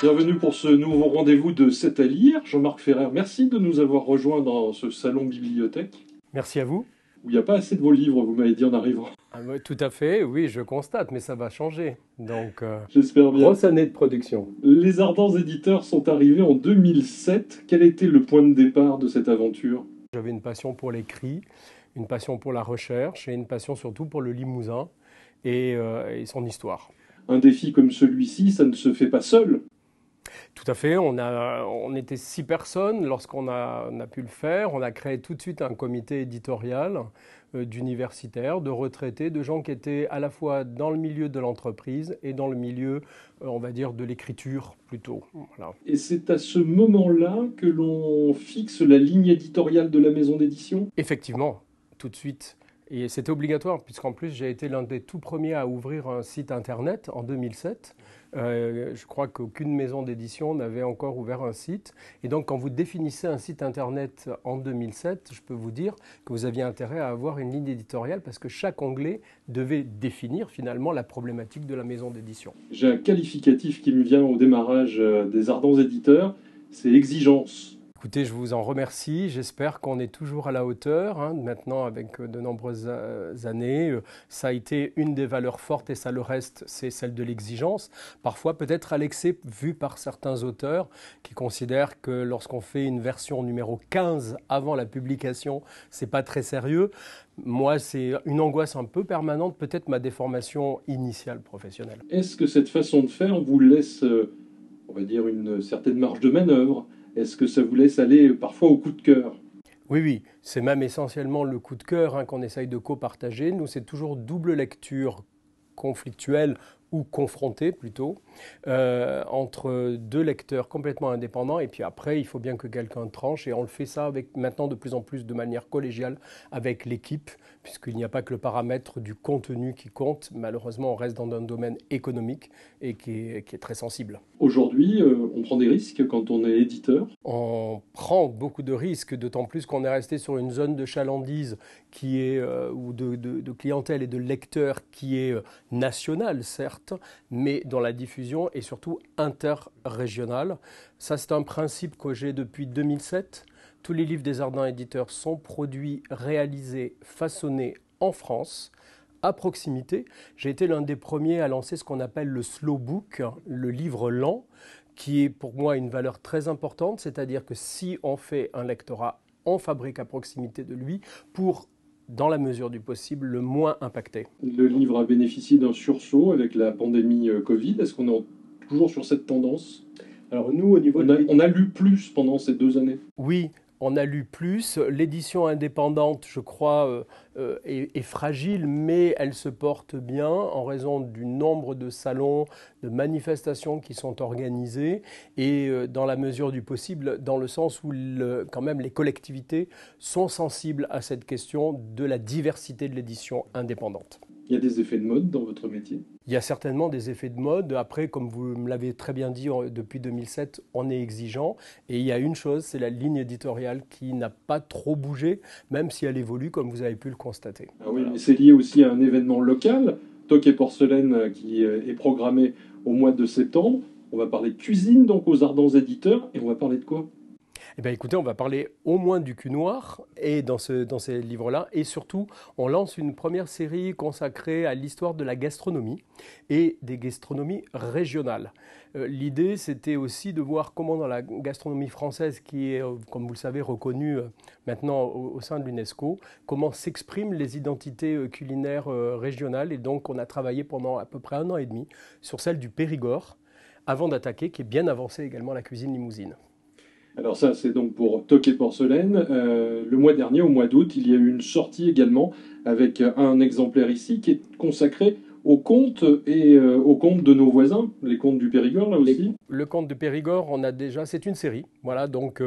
Bienvenue pour ce nouveau rendez-vous de C'est à lire. Jean-Marc Ferrer, merci de nous avoir rejoints dans ce salon bibliothèque. Merci à vous. Où il n'y a pas assez de vos livres, vous m'avez dit en arrivant. Tout à fait, oui, je constate, mais ça va changer. Donc, j'espère bien. Grosse année de production. Les Ardents Éditeurs sont arrivés en 2007. Quel était le point de départ de cette aventure? J'avais une passion pour l'écrit, une passion pour la recherche et une passion surtout pour le Limousin et son histoire. Un défi comme celui-ci, ça ne se fait pas seul. Tout à fait, on était 6 personnes lorsqu'on a pu le faire. On a créé tout de suite un comité éditorial d'universitaires, de retraités, de gens qui étaient à la fois dans le milieu de l'entreprise et dans le milieu, on va dire, de l'écriture plutôt. Voilà. Et c'est à ce moment-là que l'on fixe la ligne éditoriale de la maison d'édition? Effectivement, tout de suite. Et c'était obligatoire, puisqu'en plus, j'ai été l'un des tout premiers à ouvrir un site internet en 2007. Je crois qu'aucune maison d'édition n'avait encore ouvert un site. Et donc, quand vous définissez un site internet en 2007, je peux vous dire que vous aviez intérêt à avoir une ligne éditoriale, parce que chaque onglet devait définir finalement la problématique de la maison d'édition. J'ai un qualificatif qui me vient au démarrage des Ardents Éditeurs, c'est exigence. Écoutez, je vous en remercie. J'espère qu'on est toujours à la hauteur. Maintenant, avec de nombreuses années, ça a été une des valeurs fortes et ça le reste, c'est celle de l'exigence. Parfois, peut-être à l'excès, vu par certains auteurs qui considèrent que lorsqu'on fait une version numéro 15 avant la publication, c'est pas très sérieux. Moi, c'est une angoisse un peu permanente, peut-être ma déformation initiale professionnelle. Est-ce que cette façon de faire vous laisse, on va dire, une certaine marge de manœuvre? Est-ce que ça vous laisse aller parfois au coup de cœur? Oui, c'est même essentiellement le coup de cœur qu'on essaye de copartager. Nous, c'est toujours double lecture conflictuelle ou confrontée plutôt, entre deux lecteurs complètement indépendants. Et puis après, il faut bien que quelqu'un tranche. Et on le fait ça avec, maintenant de plus en plus de manière collégiale avec l'équipe, puisqu'il n'y a pas que le paramètre du contenu qui compte. Malheureusement, on reste dans un domaine économique et qui est très sensible. Aujourd'hui, on prend des risques quand on est éditeur? On prend beaucoup de risques, d'autant plus qu'on est resté sur une zone de chalandise qui est, ou de clientèle et de lecteurs qui est nationale, certes, mais dont la diffusion est surtout interrégionale. Ça, c'est un principe que j'ai depuis 2007. Tous les livres des Ardents Éditeurs sont produits, réalisés, façonnés en France, à proximité. J'ai été l'un des premiers à lancer ce qu'on appelle le slow book, le livre lent, qui est pour moi une valeur très importante, c'est-à-dire que si on fait un lectorat, on fabrique à proximité de lui pour, dans la mesure du possible, le moins impacter. Le livre a bénéficié d'un sursaut avec la pandémie Covid. Est-ce qu'on est toujours sur cette tendance? Alors nous, au niveau on a lu plus pendant ces 2 années? Oui, on a lu plus. L'édition indépendante, je crois, est fragile, mais elle se porte bien en raison du nombre de salons, de manifestations qui sont organisées et dans la mesure du possible, dans le sens où quand même les collectivités sont sensibles à cette question de la diversité de l'édition indépendante. Il y a des effets de mode dans votre métier? Il y a certainement des effets de mode. Après, comme vous me l'avez très bien dit, depuis 2007, on est exigeant. Et il y a une chose, c'est la ligne éditoriale qui n'a pas trop bougé, même si elle évolue, comme vous avez pu le constater. Ah oui, mais c'est lié aussi à un événement local, Toc et Porcelaine, qui est programmé au mois de septembre. On va parler de cuisine, donc aux Ardents Éditeurs. Et on va parler de quoi? Eh bien, écoutez, on va parler au moins du cul noir et dans ces livres-là. Et surtout, on lance une première série consacrée à l'histoire de la gastronomie et des gastronomies régionales. L'idée, c'était aussi de voir comment dans la gastronomie française, qui est, comme vous le savez, reconnue maintenant au sein de l'UNESCO, comment s'expriment les identités culinaires régionales. Et donc, on a travaillé pendant à peu près 1 an et demi sur celle du Périgord, avant d'attaquer, qui est bien avancée également, la cuisine limousine. Alors ça, c'est donc pour Toc et Porcelaine. Le mois dernier, au mois d'août, il y a eu une sortie également avec un exemplaire ici qui est consacré aux contes et aux contes de nos voisins, les contes du Périgord là aussi. Le conte du Périgord, c'est une série. Voilà, donc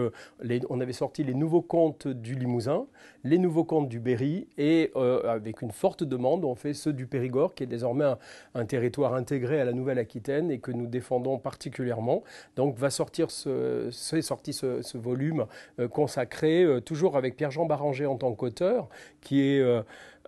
on avait sorti les nouveaux contes du Limousin, les nouveaux contes du Berry et avec une forte demande, on fait ceux du Périgord qui est désormais un territoire intégré à la Nouvelle-Aquitaine et que nous défendons particulièrement. Donc va sortir ce volume consacré, toujours avec Pierre-Jean Baranger en tant qu'auteur, qui est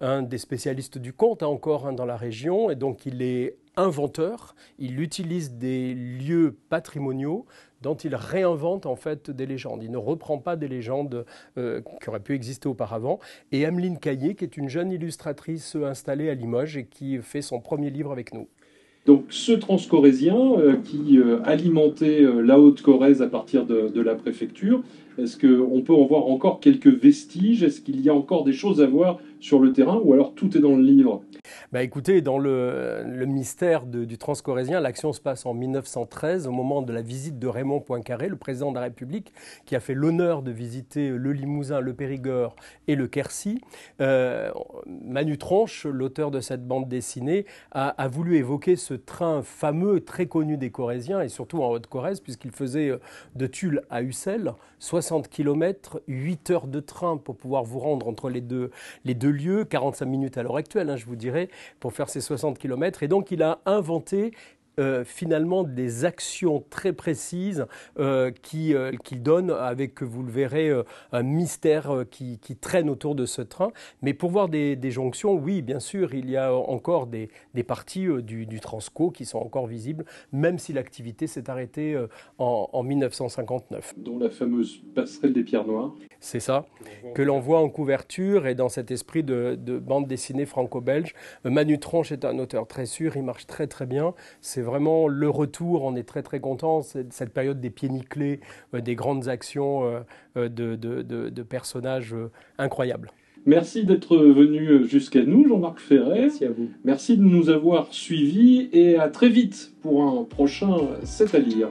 un des spécialistes du conte encore dans la région, et donc il est inventeur. Il utilise des lieux patrimoniaux dont il réinvente en fait des légendes. Il ne reprend pas des légendes qui auraient pu exister auparavant. Et Ameline Caillé, qui est une jeune illustratrice installée à Limoges et qui fait son premier livre avec nous. Donc ce transcorésien qui alimentait la Haute-Corrèze à partir de la préfecture, est-ce qu'on peut en voir encore quelques vestiges? Est-ce qu'il y a encore des choses à voir sur le terrain ou alors tout est dans le livre? Écoutez, dans le mystère du transcorésien, l'action se passe en 1913, au moment de la visite de Raymond Poincaré, le président de la République, qui a fait l'honneur de visiter le Limousin, le Périgord et le Quercy. Manu Tronche, l'auteur de cette bande dessinée, a voulu évoquer ce train fameux, très connu des Corésiens, et surtout en Haute-Corrèze, puisqu'il faisait de Tulle à Ussel, 60 km, 8 heures de train pour pouvoir vous rendre entre les deux lieux, 45 minutes à l'heure actuelle, je vous dirais, pour faire ces 60 km. Et donc, il a inventé finalement des actions très précises qu'il donne avec, vous le verrez, un mystère qui traîne autour de ce train. Mais pour voir des jonctions, oui, bien sûr, il y a encore des parties du Transco qui sont encore visibles, même si l'activité s'est arrêtée en 1959. Dont la fameuse passerelle des Pierres Noires. C'est ça, que l'on voit en couverture et dans cet esprit de bande dessinée franco-belge. Manu Tronche est un auteur très sûr, il marche très très bien. C'est vraiment le retour, on est très très content. Cette période des pieds nickelés, des grandes actions de personnages incroyables. Merci d'être venu jusqu'à nous, Jean-Marc Ferret. Merci à vous. Merci de nous avoir suivis et à très vite pour un prochain C'est à lire.